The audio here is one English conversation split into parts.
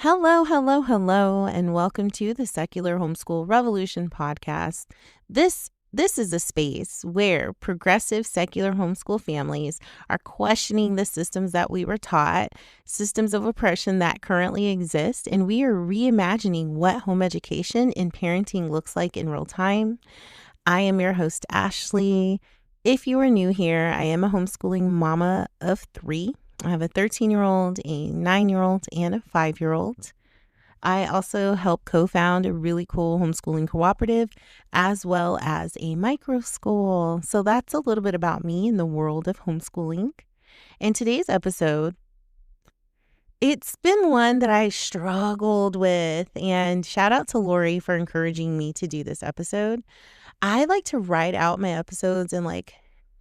Hello, hello, hello, and welcome to the Secular Homeschool Revolution podcast. This is a space where progressive secular homeschool families are questioning the systems that we were taught, systems of oppression that currently exist, and we are reimagining what home education and parenting looks like in real time. I am your host, Ashley. If you are new here, I am a homeschooling mama of three. I have a 13-year-old, a 9-year-old, and a 5-year-old. I also help co-found a really cool homeschooling cooperative as well as a micro school. So that's a little bit about me in the world of homeschooling. In today's episode, it's been one that I struggled with, and shout out to Lori for encouraging me to do this episode. I like to write out my episodes and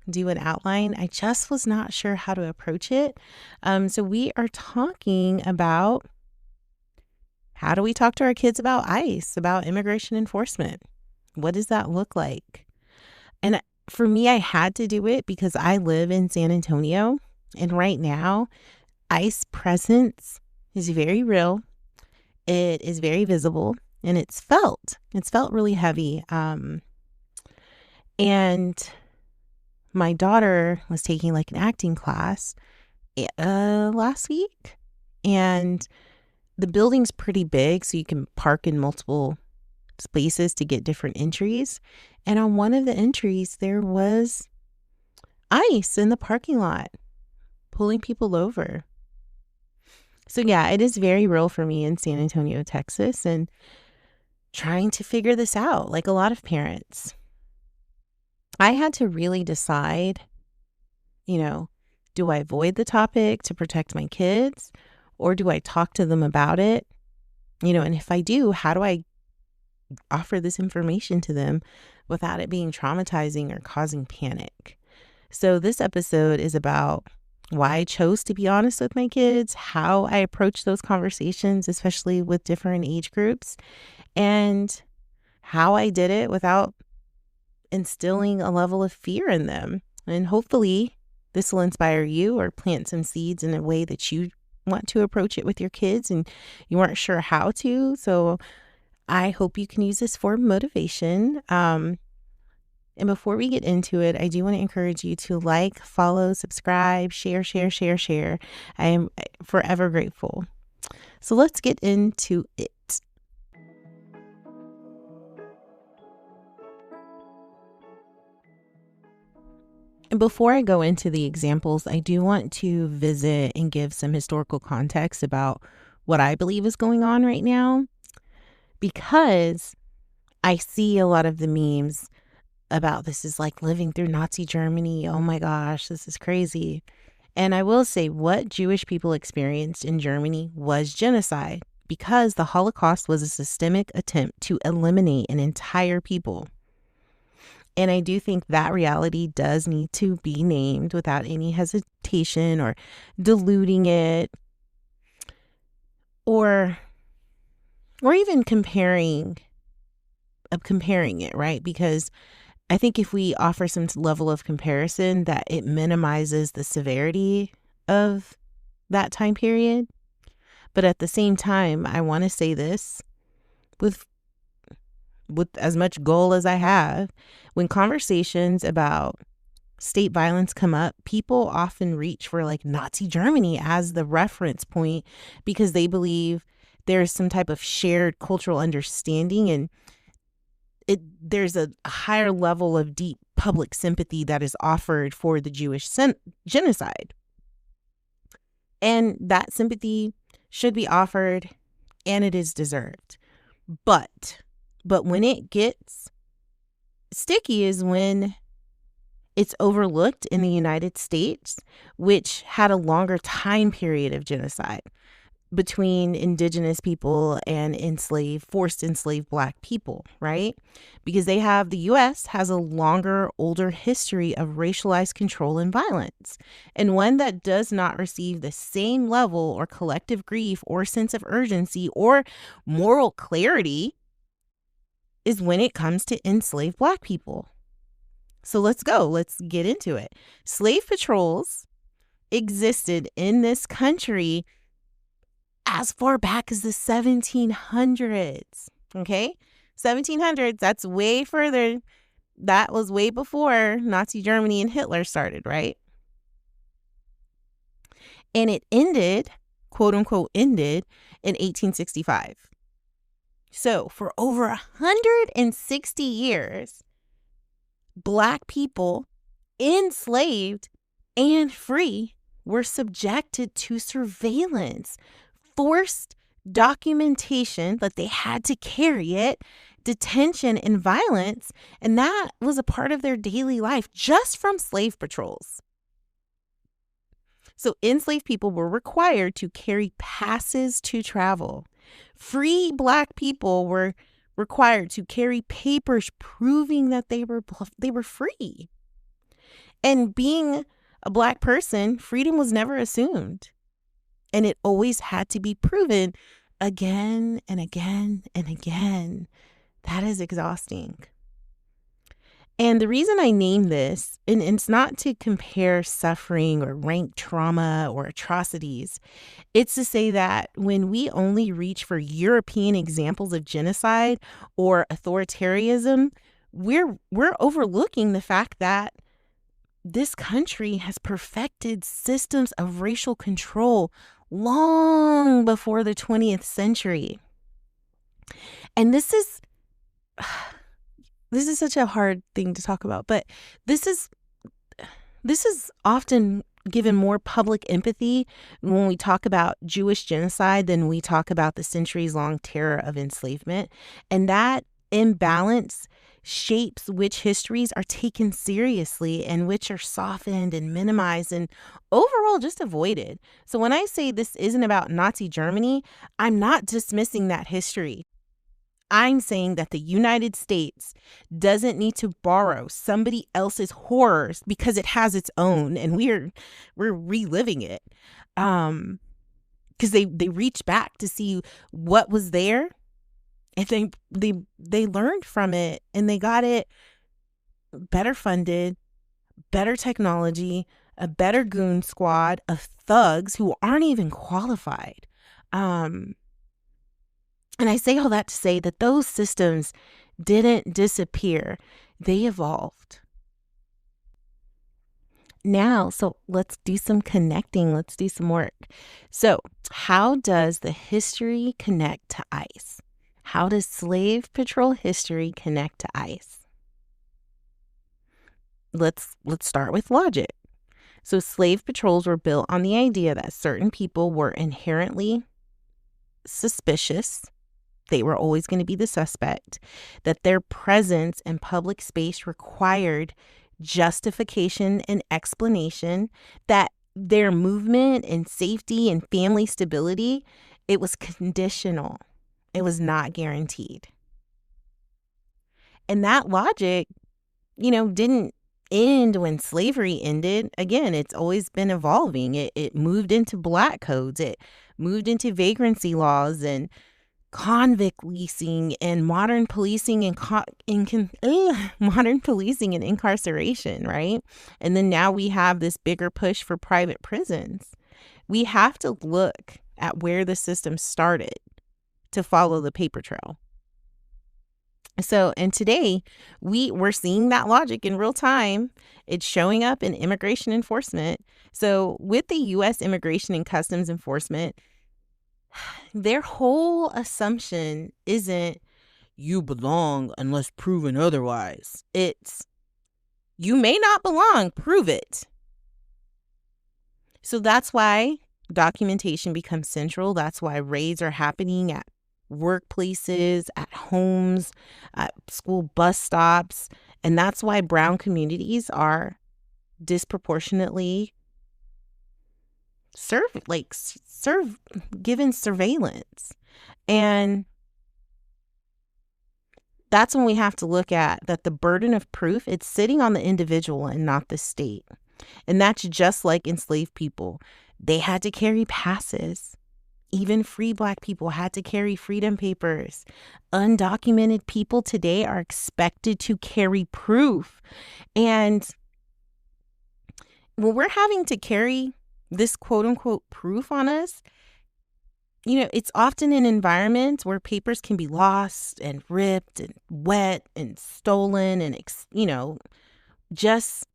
do an outline. I just was not sure how to approach it. So we are talking about how do we talk to our kids about ICE, about immigration enforcement? What does that look like? And for me, I had to do it because I live in San Antonio. And right now, ICE presence is very real. It is very visible, and it's felt really heavy. And my daughter was taking an acting class last week, and the building's pretty big, so you can park in multiple spaces to get different entries. And on one of the entries, there was ICE in the parking lot pulling people over. So yeah, it is very real for me in San Antonio, Texas, and trying to figure this out like a lot of parents. I had to really decide, do I avoid the topic to protect my kids, or do I talk to them about it? And if I do, how do I offer this information to them without it being traumatizing or causing panic? So this episode is about why I chose to be honest with my kids, how I approach those conversations, especially with different age groups, and how I did it without instilling a level of fear in them. And hopefully this will inspire you or plant some seeds in a way that you want to approach it with your kids and you aren't sure how to. So I hope you can use this for motivation. And before we get into it, I do want to encourage you to follow, subscribe, share. I am forever grateful. So let's get into it. And before I go into the examples, I do want to visit and give some historical context about what I believe is going on right now, because I see a lot of the memes about this is like living through Nazi Germany. Oh my gosh, this is crazy. And I will say what Jewish people experienced in Germany was genocide, because the Holocaust was a systemic attempt to eliminate an entire people. And I do think that reality does need to be named without any hesitation or diluting it or even comparing it, right? Because I think if we offer some level of comparison, that it minimizes the severity of that time period. But at the same time, I want to say this with as much goal as I have. When conversations about state violence come up, people often reach for Nazi Germany as the reference point because they believe there's some type of shared cultural understanding, and there's a higher level of deep public sympathy that is offered for the Jewish genocide. And that sympathy should be offered, and it is deserved. But when it gets sticky is when it's overlooked in the United States, which had a longer time period of genocide between indigenous people and forced enslaved Black people, right? Because the U.S. has a longer, older history of racialized control and violence, and one that does not receive the same level or collective grief or sense of urgency or moral clarity is when it comes to enslaved Black people. So let's get into it. Slave patrols existed in this country as far back as the 1700s. Okay? 1700s, that's way further. That was way before Nazi Germany and Hitler started, right? And it ended, quote unquote, ended in 1865. So for over 160 years, Black people, enslaved and free, were subjected to surveillance, forced documentation that they had to carry it, detention and violence, and that was a part of their daily life just from slave patrols. So enslaved people were required to carry passes to travel. Free Black people were required to carry papers proving that they were free. And being a Black person, freedom was never assumed. And it always had to be proven again and again and again. That is exhausting. And the reason I name this, and it's not to compare suffering or rank trauma or atrocities, it's to say that when we only reach for European examples of genocide or authoritarianism, we're overlooking the fact that this country has perfected systems of racial control long before the 20th century. And this is such a hard thing to talk about, but this is often given more public empathy when we talk about Jewish genocide than we talk about the centuries-long terror of enslavement. And that imbalance shapes which histories are taken seriously and which are softened and minimized and overall just avoided. So when I say this isn't about Nazi Germany, I'm not dismissing that history. I'm saying that the United States doesn't need to borrow somebody else's horrors because it has its own, and we're reliving it. Because they reached back to see what was there, and they learned from it, and they got it better funded, better technology, a better goon squad of thugs who aren't even qualified. And I say all that to say that those systems didn't disappear. They evolved. Now, so let's do some connecting. Let's do some work. So how does the history connect to ICE? How does slave patrol history connect to ICE? Let's start with logic. So slave patrols were built on the idea that certain people were inherently suspicious. They were always going to be the suspect, that their presence in public space required justification and explanation, that their movement and safety and family stability, it was conditional. It was not guaranteed. And that logic, didn't end when slavery ended. Again, it's always been evolving. It moved into Black codes. It moved into vagrancy laws and convict leasing and modern policing and modern policing and incarceration, right? And then now we have this bigger push for private prisons. We have to look at where the system started to follow the paper trail. So, and today we're seeing that logic in real time. It's showing up in immigration enforcement. So with the U.S. Immigration and Customs Enforcement, their whole assumption isn't you belong unless proven otherwise. It's you may not belong, prove it. So that's why documentation becomes central. That's why raids are happening at workplaces, at homes, at school bus stops. And that's why brown communities are disproportionately given surveillance. And that's when we have to look at that the burden of proof, it's sitting on the individual and not the state. And that's just like enslaved people. They had to carry passes. Even free Black people had to carry freedom papers. Undocumented people today are expected to carry proof. And when we're having to carry this quote unquote proof on us, it's often in environments where papers can be lost and ripped and wet and stolen and, just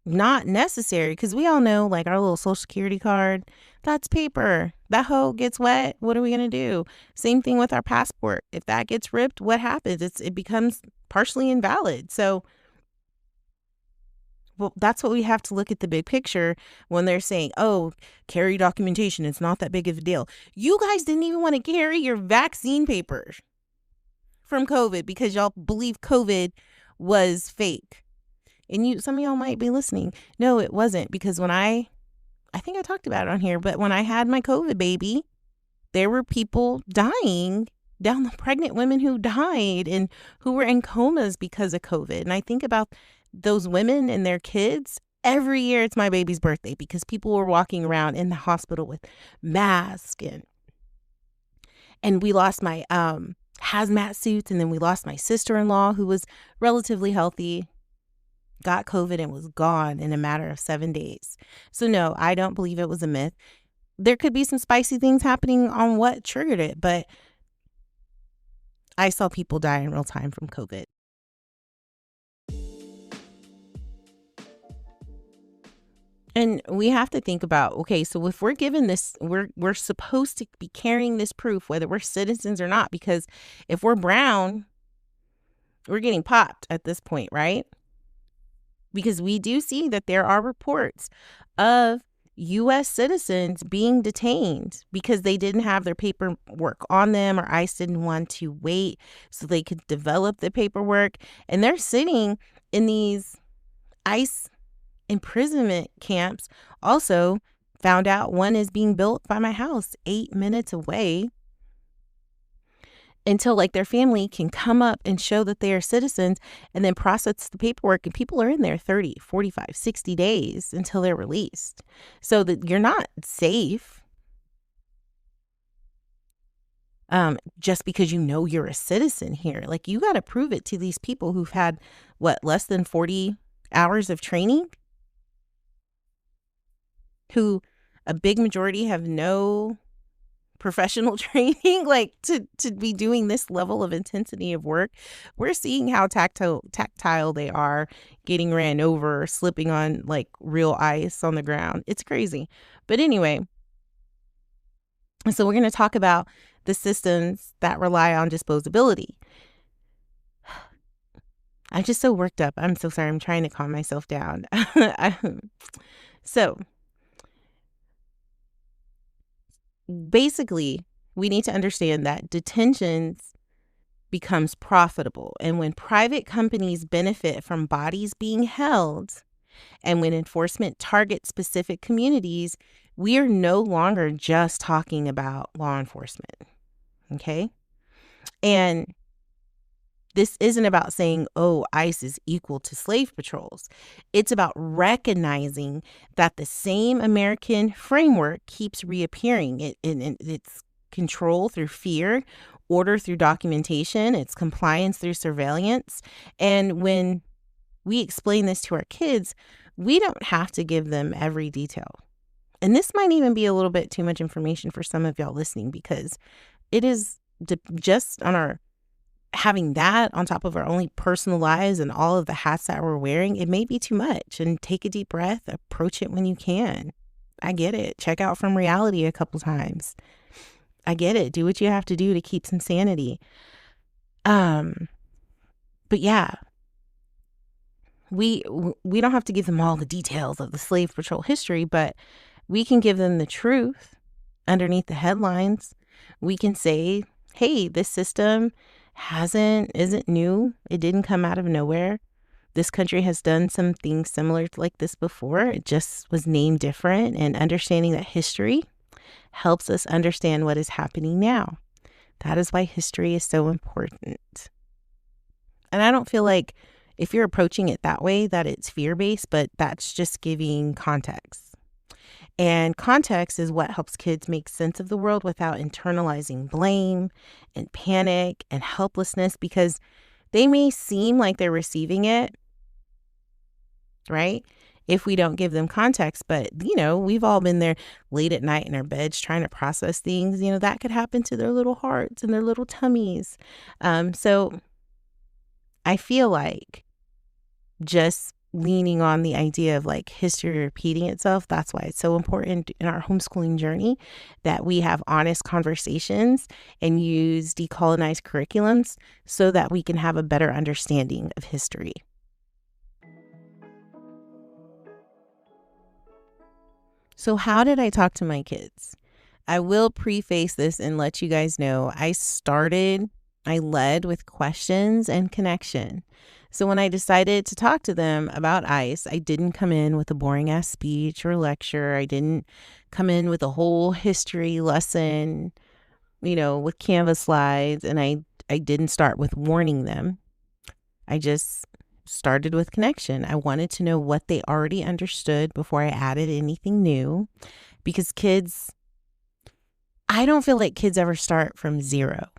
not necessary. Because we all know, like, our little Social Security card, that's paper. That hoe gets wet. What are we going to do? Same thing with our passport. If that gets ripped, what happens? It becomes partially invalid. So, well, that's what we have to look at the big picture when they're saying, oh, carry documentation. It's not that big of a deal. You guys didn't even want to carry your vaccine papers from COVID because y'all believe COVID was fake. And some of y'all might be listening. No, it wasn't, because when I think I talked about it on here, but when I had my COVID baby, there were people dying, pregnant women who died and who were in comas because of COVID. And I think about those women and their kids. Every year it's my baby's birthday because people were walking around in the hospital with masks, and we lost my hazmat suits, and then we lost my sister-in-law who was relatively healthy, got COVID and was gone in a matter of 7 days. So no, I don't believe it was a myth. There could be some spicy things happening on what triggered it, but I saw people die in real time from COVID. And we have to think about, okay, so if we're given this, we're supposed to be carrying this proof, whether we're citizens or not, because if we're brown, we're getting popped at this point, right? Because we do see that there are reports of U.S. citizens being detained because they didn't have their paperwork on them, or ICE didn't want to wait so they could develop the paperwork. And they're sitting in these ICE imprisonment camps. Also found out one is being built by my house 8 minutes away, until like their family can come up and show that they are citizens and then process the paperwork. And people are in there 30, 45, 60 days until they're released. So that you're not safe just because you're a citizen here. Like, you got to prove it to these people who've had, less than 40 hours of training, who a big majority have no professional training, like to be doing this level of intensity of work. We're seeing how tactile they are, getting ran over, slipping on like real ice on the ground. It's crazy. But anyway, so we're going to talk about the systems that rely on disposability. I'm just so worked up. I'm so sorry. I'm trying to calm myself down. So basically, we need to understand that detentions becomes profitable. And when private companies benefit from bodies being held, and when enforcement targets specific communities, we are no longer just talking about law enforcement. Okay? And this isn't about saying, oh, ICE is equal to slave patrols. It's about recognizing that the same American framework keeps reappearing. It's control through fear, order through documentation, it's compliance through surveillance. And when we explain this to our kids, we don't have to give them every detail. And this might even be a little bit too much information for some of y'all listening, because it is just on our having that on top of our only personal lives and all of the hats that we're wearing, it may be too much. And take a deep breath, approach it when you can. I get it. Check out From Reality a couple times. I get it. Do what you have to do to keep some sanity. But yeah, we don't have to give them all the details of the slave patrol history, but we can give them the truth underneath the headlines. We can say, hey, this system isn't new. It didn't come out of nowhere. This country has done some things similar to like this before. It just was named different. And understanding that history helps us understand what is happening now. That is why history is so important. And I don't feel like if you're approaching it that way, that it's fear-based, but that's just giving context. And context is what helps kids make sense of the world without internalizing blame and panic and helplessness, because they may seem like they're receiving it, right? if we don't give them context. But, we've all been there late at night in our beds trying to process things. That could happen to their little hearts and their little tummies. So I feel like just leaning on the idea of like history repeating itself, that's why it's so important in our homeschooling journey that we have honest conversations and use decolonized curriculums so that we can have a better understanding of history. So how did I talk to my kids? I will preface this and let you guys know I led with questions and connection. So when I decided to talk to them about ICE, I didn't come in with a boring ass speech or lecture. I didn't come in with a whole history lesson, with Canvas slides. And I didn't start with warning them. I just started with connection. I wanted to know what they already understood before I added anything new, because I don't feel like kids ever start from zero.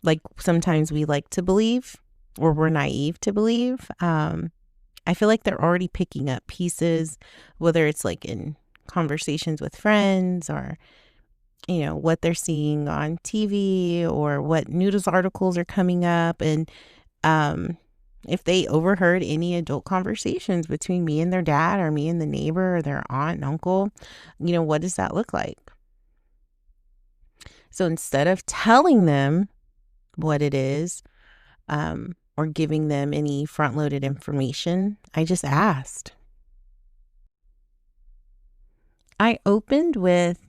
Like sometimes we like to believe, or we're naive to believe. I feel like they're already picking up pieces, whether it's like in conversations with friends or, what they're seeing on TV or what news articles are coming up. And if they overheard any adult conversations between me and their dad or me and the neighbor or their aunt and uncle, what does that look like? So instead of telling them what it is, or giving them any front-loaded information, I just asked. I opened with,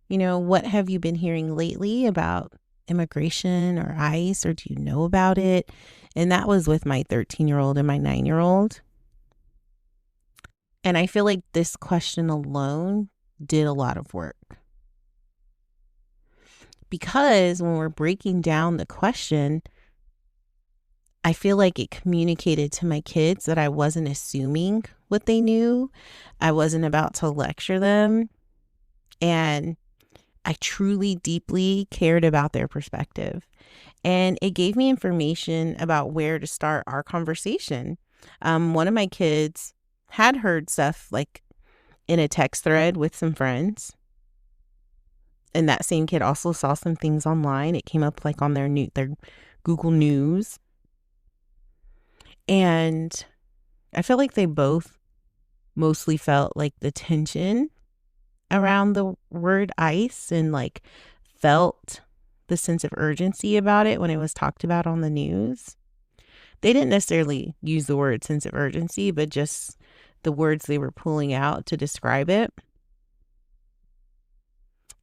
what have you been hearing lately about immigration or ICE, or do you know about it? And that was with my 13-year-old and my 9-year-old. And I feel like this question alone did a lot of work. Because when we're breaking down the question, I feel like it communicated to my kids that I wasn't assuming what they knew. I wasn't about to lecture them. And I truly, deeply cared about their perspective. And it gave me information about where to start our conversation. One of my kids had heard stuff like in a text thread with some friends. And that same kid also saw some things online. It came up like on their Google News. And I feel like they both mostly felt like the tension around the word ICE and like felt the sense of urgency about it when it was talked about on the news. They didn't necessarily use the word sense of urgency, but just the words they were pulling out to describe it.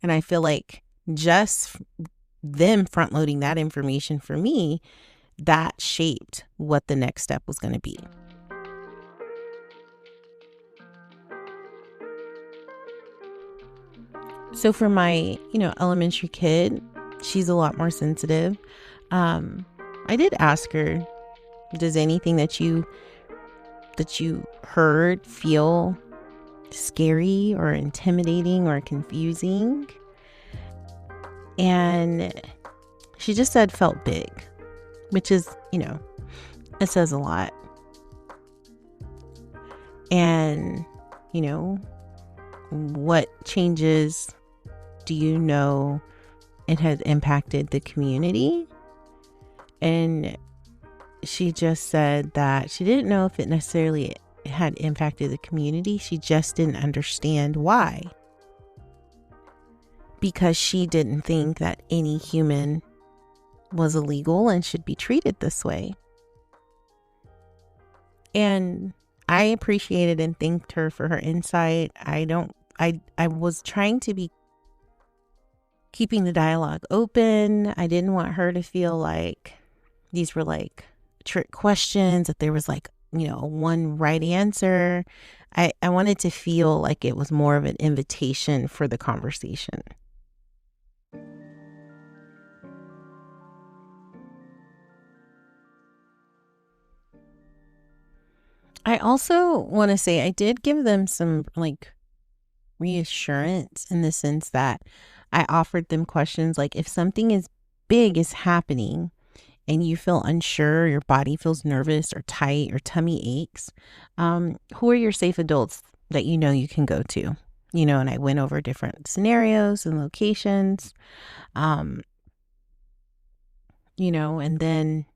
And I feel like just them front loading that information for me, that shaped what the next step was going to be. So for my, elementary kid, she's a lot more sensitive. I did ask her, does anything that you heard feel scary or intimidating or confusing? And she just said felt big, which is, it says a lot. And, what changes do you know it has impacted the community? And she just said that she didn't know if it necessarily had impacted the community. She just didn't understand why. Because she didn't think that any human was illegal and should be treated this way. And I appreciated and thanked her for her insight. I was trying to be keeping the dialogue open. I didn't want her to feel like these were like trick questions, that there was like, one right answer. I wanted to feel like it was more of an invitation for the conversation. I also want to say I did give them some like reassurance in the sense that I offered them questions like, if something is big is happening and you feel unsure, your body feels nervous or tight or tummy aches, who are your safe adults that you know you can go to? And I went over different scenarios and locations, um, and then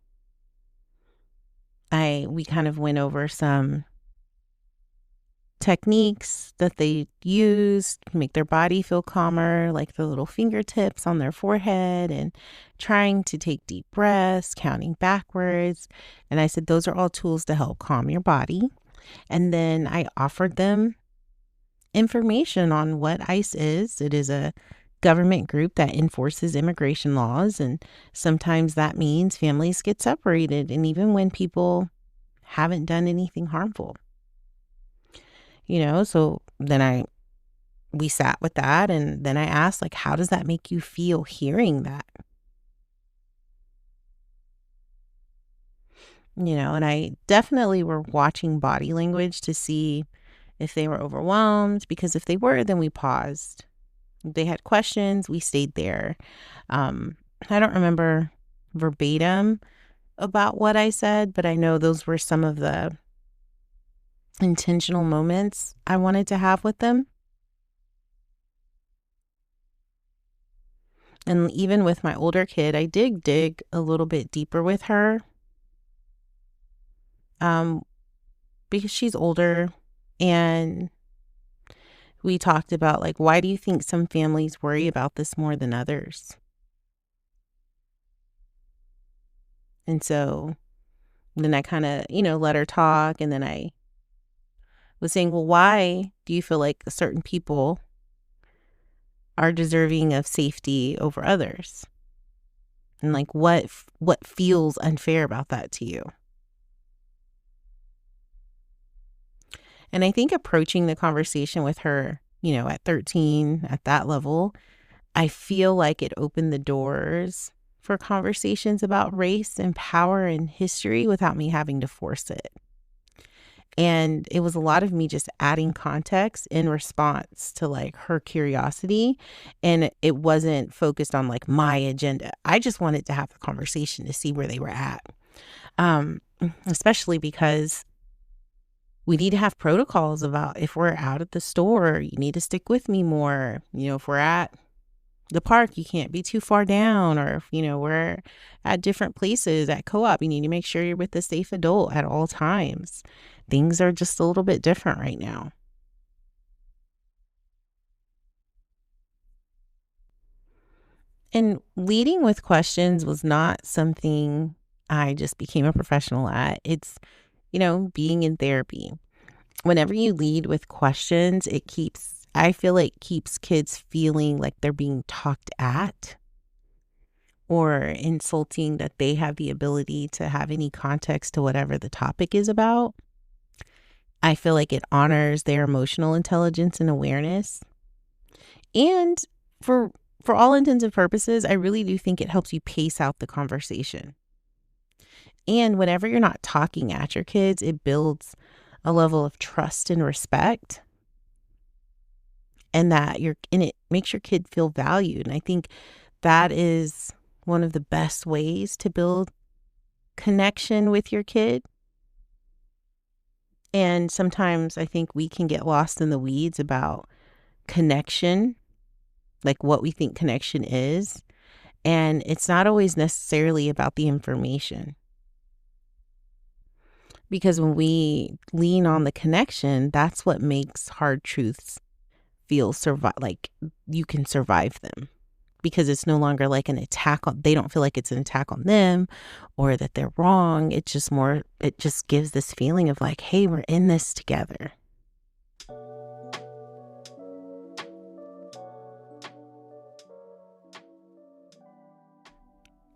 we kind of went over some techniques that they use to make their body feel calmer, like the little fingertips on their forehead and trying to take deep breaths, counting backwards. And I said, those are all tools to help calm your body. And then I offered them information on what ICE is. It is a government group that enforces immigration laws. And sometimes that means families get separated. And even when people haven't done anything harmful. So then we sat with that, and then I asked, like, how does that make you feel hearing that? And I definitely were watching body language to see if they were overwhelmed, because if they were, then we paused. If they had questions, we stayed there. I don't remember verbatim about what I said, but I know those were some of the intentional moments I wanted to have with them. And even with my older kid, I did dig a little bit deeper with her, because she's older, and we talked about, like, why do you think some families worry about this more than others? And so then I kind of, let her talk, and then I was saying, well, why do you feel like certain people are deserving of safety over others? And like, what feels unfair about that to you? And I think approaching the conversation with her, at 13, at that level, I feel like it opened the doors for conversations about race and power and history without me having to force it. And it was a lot of me just adding context in response to like her curiosity. And it wasn't focused on like my agenda. I just wanted to have the conversation to see where they were at. Especially because we need to have protocols about if we're out at the store, you need to stick with me more. If we're at the park, you can't be too far down, or if, we're at different places at co-op, you need to make sure you're with a safe adult at all times. Things are just a little bit different right now. And leading with questions was not something I just became a professional at. It's, being in therapy. Whenever you lead with questions, I feel it keeps kids feeling like they're being talked at or insulting that they have the ability to have any context to whatever the topic is about. I feel like it honors their emotional intelligence and awareness. And for all intents and purposes, I really do think it helps you pace out the conversation. And whenever you're not talking at your kids, it builds a level of trust and respect, and it makes your kid feel valued. And I think that is one of the best ways to build connection with your kid. And sometimes I think we can get lost in the weeds about connection, like what we think connection is. And it's not always necessarily about the information. Because when we lean on the connection, that's what makes hard truths feel like you can survive them. Because it's no longer like an attack they don't feel like it's an attack on them or that they're wrong. It just gives this feeling of like, hey, we're in this together.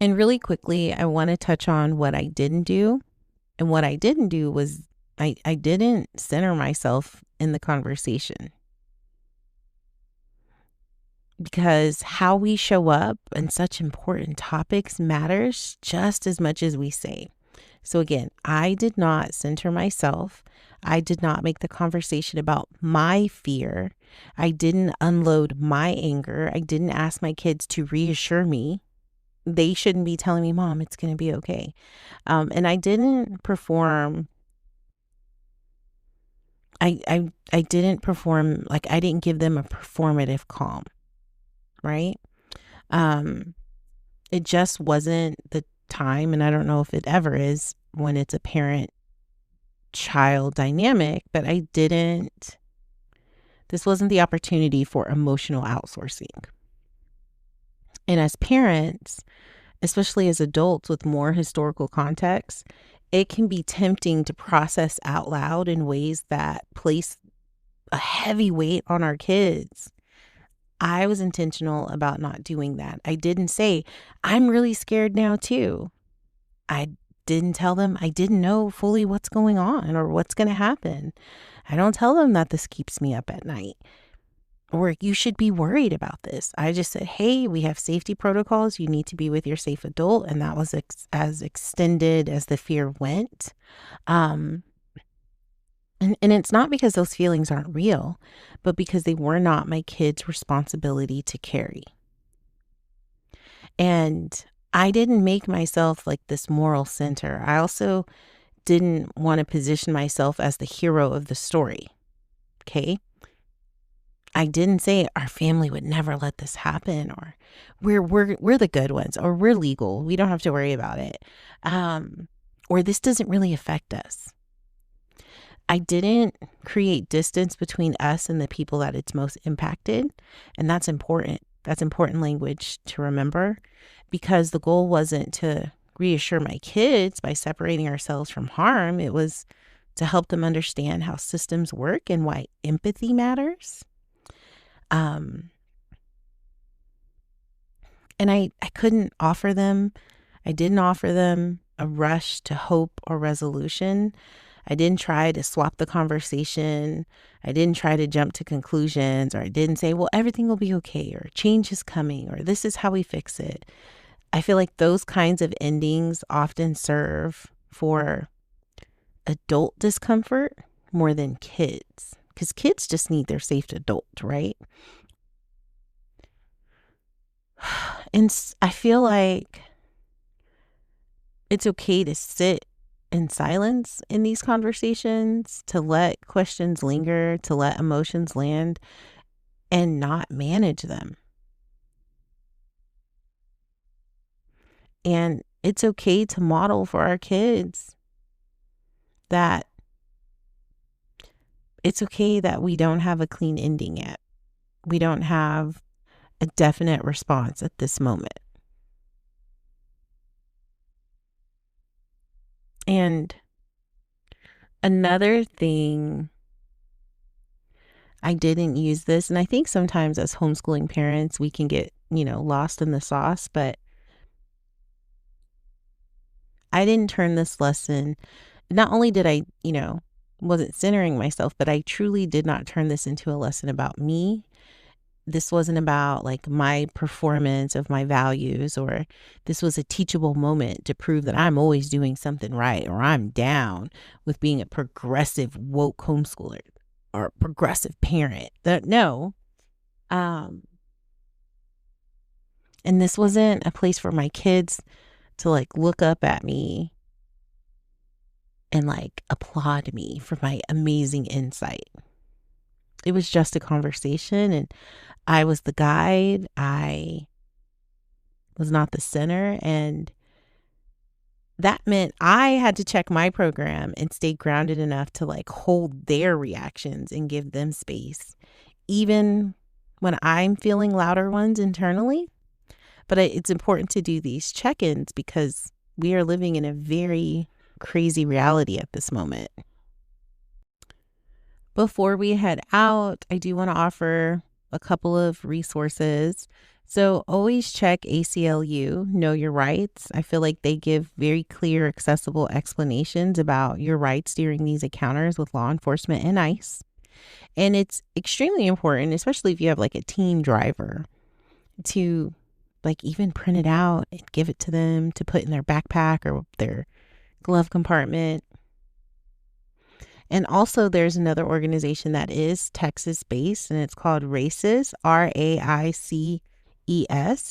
And really quickly, I want to touch on what I didn't do. And what I didn't do was I didn't center myself in the conversation. Because how we show up in such important topics matters just as much as we say. So again, I did not center myself. I did not make the conversation about my fear. I didn't unload my anger. I didn't ask my kids to reassure me. they shouldn't be telling me, Mom, it's going to be okay. And I didn't perform. I didn't perform, like, I didn't give them a performative calm, right? Um, it just wasn't the time, and I don't know if it ever is when it's a parent child dynamic, but this wasn't the opportunity for emotional outsourcing. And as parents, especially as adults with more historical context, it can be tempting to process out loud in ways that place a heavy weight on our kids. I was intentional about not doing that. I didn't say, I'm really scared now too. I didn't tell them I didn't know fully what's going on or what's going to happen. I don't tell them that this keeps me up at night or you should be worried about this. I just said, hey, we have safety protocols. You need to be with your safe adult. And that was as extended as the fear went. And it's not because those feelings aren't real, but because they were not my kid's responsibility to carry. And I didn't make myself like this moral center. I also didn't want to position myself as the hero of the story. Okay. I didn't say our family would never let this happen, or we're the good ones, or we're legal. We don't have to worry about it. Or this doesn't really affect us. I didn't create distance between us and the people that it's most impacted. And that's important. That's important language to remember, because the goal wasn't to reassure my kids by separating ourselves from harm. It was to help them understand how systems work and why empathy matters. And I didn't offer them a rush to hope or resolution. I didn't try to swap the conversation. I didn't try to jump to conclusions, or I didn't say, well, everything will be okay, or change is coming, or this is how we fix it. I feel like those kinds of endings often serve for adult discomfort more than kids, because kids just need their safe adult, right? And I feel like it's okay to sit in silence in these conversations, to let questions linger, to let emotions land and not manage them. And it's okay to model for our kids that it's okay that we don't have a clean ending yet. We don't have a definite response at this moment. And another thing, I didn't use this, and I think sometimes as homeschooling parents, we can get, lost in the sauce, but I didn't turn this lesson. Not only did I, wasn't centering myself, but I truly did not turn this into a lesson about me. This wasn't about like my performance of my values, or this was a teachable moment to prove that I'm always doing something right, or I'm down with being a progressive woke homeschooler or progressive parent. No. And this wasn't a place for my kids to like look up at me and like applaud me for my amazing insight. It was just a conversation, and I was the guide. I was not the center. And that meant I had to check my program and stay grounded enough to like hold their reactions and give them space, even when I'm feeling louder ones internally. But it's important to do these check-ins because we are living in a very crazy reality at this moment. Before we head out, I do want to offer a couple of resources. So always check ACLU, Know Your Rights. I feel like they give very clear, accessible explanations about your rights during these encounters with law enforcement and ICE. And it's extremely important, especially if you have like a teen driver, to like even print it out and give it to them to put in their backpack or their glove compartment. And also there's another organization that is Texas based, and it's called RACES, RAICES.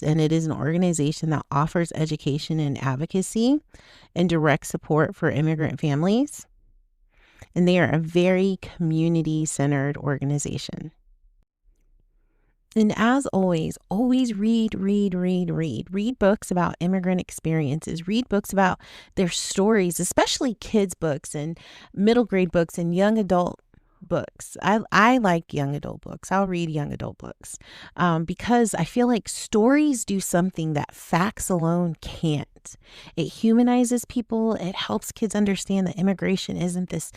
and it is an organization that offers education and advocacy and direct support for immigrant families. And they are a very community-centered organization. And as always read. Read books about immigrant experiences. Read books about their stories, especially kids' books and middle grade books and young adult books. I like young adult books. I'll read young adult books because I feel like stories do something that facts alone can't. It humanizes people. It helps kids understand that immigration isn't this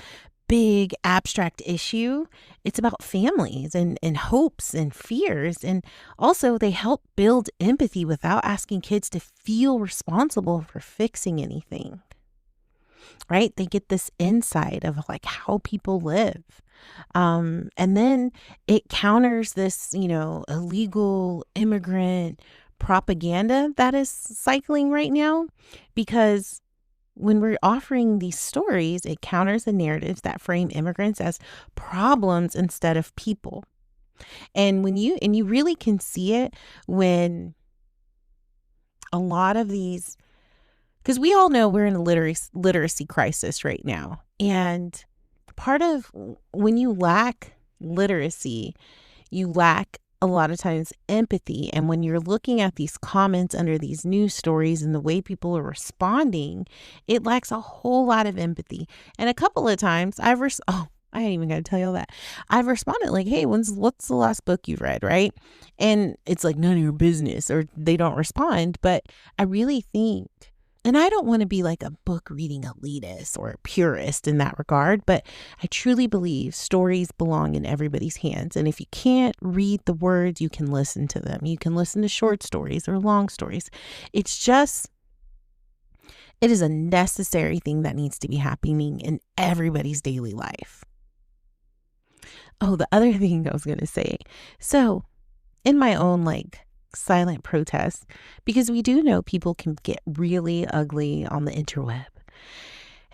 big abstract issue. It's about families and hopes and fears. And also they help build empathy without asking kids to feel responsible for fixing anything, right? They get this insight of like how people live. And then it counters this, illegal immigrant propaganda that is cycling right now, because when we're offering these stories, it counters the narratives that frame immigrants as problems instead of people. And you really can see it when a lot of these, because we all know we're in a literacy crisis right now. And part of when you lack literacy, you lack a lot of times empathy. And when you're looking at these comments under these news stories and the way people are responding, it lacks a whole lot of empathy. And a couple of times I ain't even gonna tell you all that. I've responded like, hey, what's the last book you've read, right? And it's like none of your business, or they don't respond. But I really think, and I don't want to be like a book reading elitist or a purist in that regard, but I truly believe stories belong in everybody's hands. And if you can't read the words, you can listen to them. You can listen to short stories or long stories. It is a necessary thing that needs to be happening in everybody's daily life. Oh, the other thing I was going to say. So in my own silent protest, because we do know people can get really ugly on the interweb.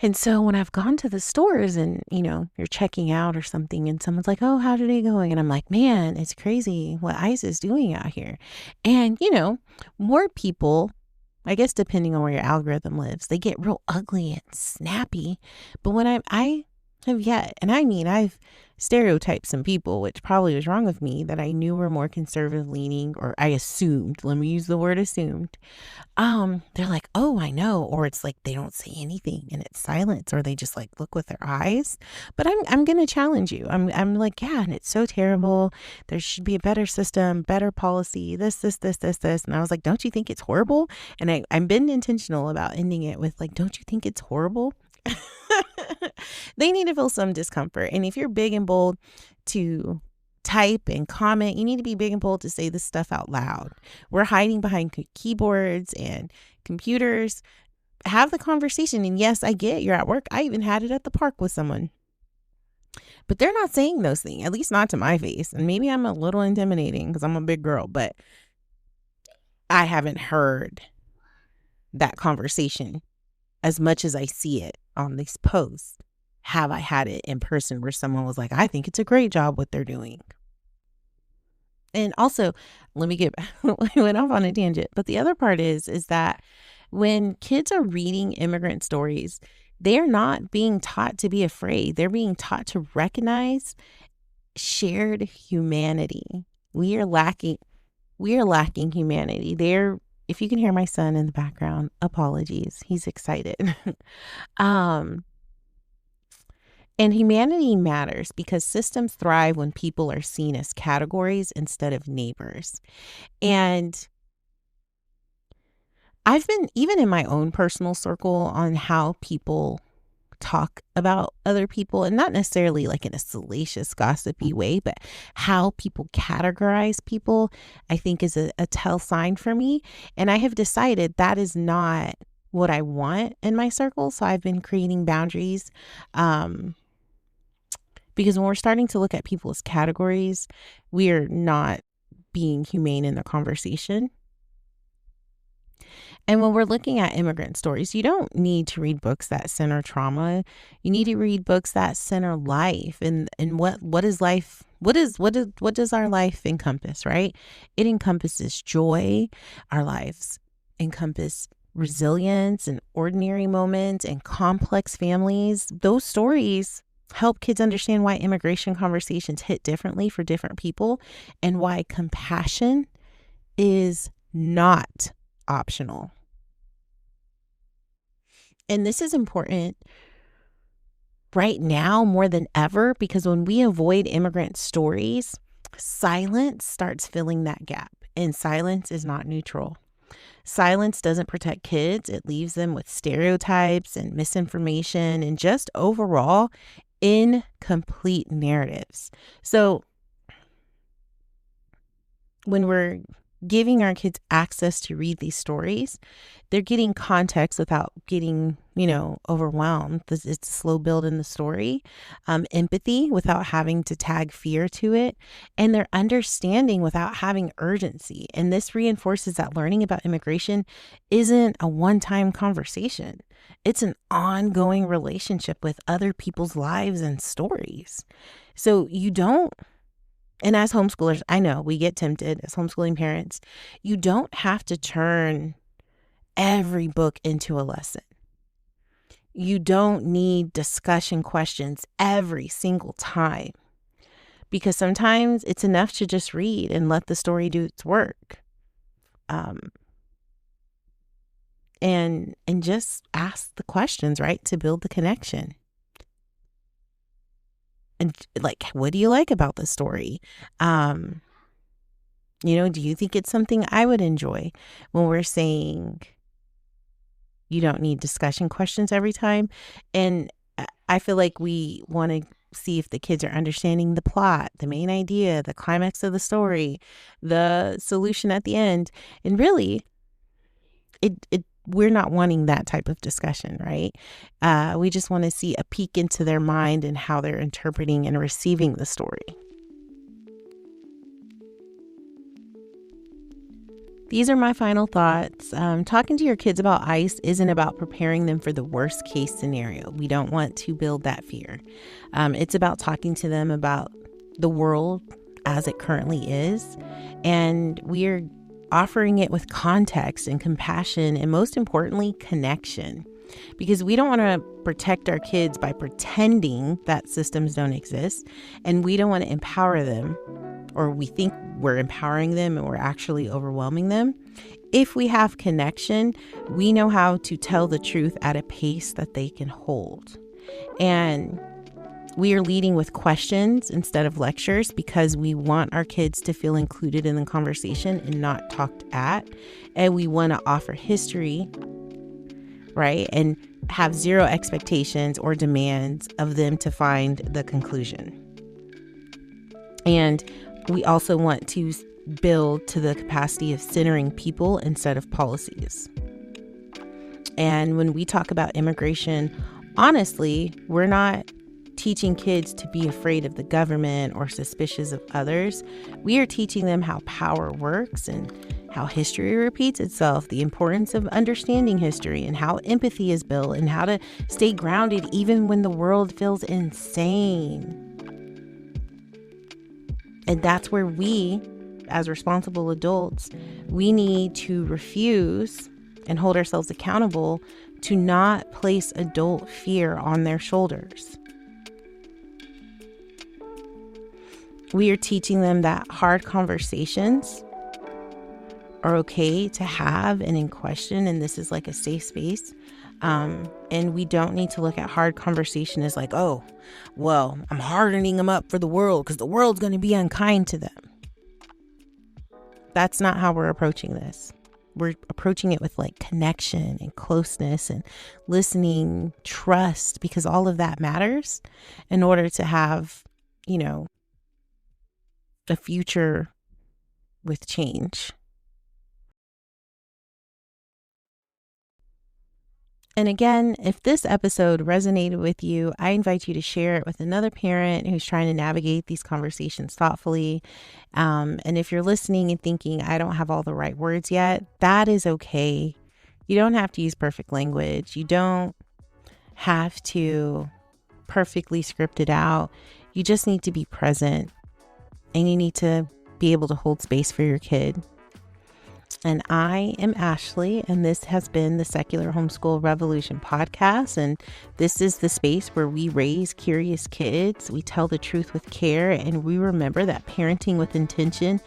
And so when I've gone to the stores and, you're checking out or something and someone's like, oh, how's your day going? And I'm like, man, it's crazy what ICE is doing out here. And, more people, I guess, depending on where your algorithm lives, they get real ugly and snappy. But when I have yet, and I mean, I've stereotyped some people, which probably was wrong with me, that I knew were more conservative leaning, or I assumed, let me use the word assumed. They're like, oh, I know. Or it's like they don't say anything and it's silence, or they just look with their eyes. But I'm going to challenge you. I'm like, yeah, and it's so terrible. There should be a better system, better policy, this. And I was like, don't you think it's horrible? And I've been intentional about ending it with don't you think it's horrible? They need to feel some discomfort. And if you're big and bold to type and comment, you need to be big and bold to say this stuff out loud. We're hiding behind keyboards and computers. Have the conversation. And yes, I get you're at work. I even had it at the park with someone. But they're not saying those things, at least not to my face. And maybe I'm a little intimidating because I'm a big girl, but I haven't heard that conversation as much as I see it on these posts. Have I had it in person where someone was like, I think it's a great job what they're doing? And also, let me get, I went off on a tangent, but the other part is that when kids are reading immigrant stories, they're not being taught to be afraid. They're being taught to recognize shared humanity. We are lacking humanity. If you can hear my son in the background, apologies. He's excited. And humanity matters because systems thrive when people are seen as categories instead of neighbors. And I've been, even in my own personal circle, on how people talk about other people, and not necessarily in a salacious, gossipy way, but how people categorize people, I think is a tell sign for me. And I have decided that is not what I want in my circle. So I've been creating boundaries. Because when we're starting to look at people as categories, we're not being humane in the conversation. And when we're looking at immigrant stories, you don't need to read books that center trauma. You need to read books that center life and what is life What does our life encompass, right? It encompasses joy. Our lives encompass resilience and ordinary moments and complex families. Those stories help kids understand why immigration conversations hit differently for different people and why compassion is not optional. And this is important right now more than ever, because when we avoid immigrant stories, silence starts filling that gap, and silence is not neutral. Silence doesn't protect kids. It leaves them with stereotypes and misinformation and just overall incomplete narratives. So when we're giving our kids access to read these stories, they're getting context without getting, overwhelmed. It's a slow build in the story, empathy without having to tag fear to it, and they're understanding without having urgency. And this reinforces that learning about immigration isn't a one-time conversation. It's an ongoing relationship with other people's lives and stories. So and as homeschoolers, I know we get tempted as homeschooling parents. You don't have to turn every book into a lesson. You don't need discussion questions every single time, because sometimes it's enough to just read and let the story do its work. And just ask the questions, right, to build the connection. And what do you like about the story? Do you think it's something I would enjoy? When we're saying you don't need discussion questions every time. And I feel like we want to see if the kids are understanding the plot, the main idea, the climax of the story, the solution at the end. And really, we're not wanting that type of discussion, right? We just want to see a peek into their mind and how they're interpreting and receiving the story. These are my final thoughts. Talking to your kids about ICE isn't about preparing them for the worst case scenario. We don't want to build that fear. It's about talking to them about the world as it currently is. And we're offering it with context and compassion, and most importantly, connection. Because we don't want to protect our kids by pretending that systems don't exist, and we don't want to empower them, or we think we're empowering them and we're actually overwhelming them. If we have connection, we know how to tell the truth at a pace that they can hold. And we are leading with questions instead of lectures, because we want our kids to feel included in the conversation and not talked at. And we want to offer history, right? And have zero expectations or demands of them to find the conclusion. And we also want to build to the capacity of centering people instead of policies. And when we talk about immigration, honestly, we're not teaching kids to be afraid of the government or suspicious of others. We are teaching them how power works and how history repeats itself, the importance of understanding history, and how empathy is built, and how to stay grounded even when the world feels insane. And that's where we, as responsible adults, we need to refuse and hold ourselves accountable to not place adult fear on their shoulders. We are teaching them that hard conversations are okay to have and in question, and this is like a safe space. And we don't need to look at hard conversation as like, oh, well, I'm hardening them up for the world because the world's going to be unkind to them. That's not how we're approaching this. We're approaching it with like connection and closeness and listening, trust, because all of that matters in order to have, a future with change. And again, if this episode resonated with you, I invite you to share it with another parent who's trying to navigate these conversations thoughtfully. And if you're listening and thinking, I don't have all the right words yet, that is okay. You don't have to use perfect language. You don't have to perfectly script it out. You just need to be present and you need to be able to hold space for your kid. And I am Ashley, and this has been the Secular Homeschool Revolution podcast. And this is the space where we raise curious kids, we tell the truth with care, and we remember that parenting with intention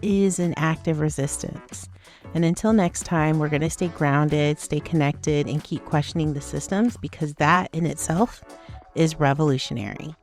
is an act of resistance. And until next time, we're going to stay grounded, stay connected, and keep questioning the systems, because that in itself is revolutionary.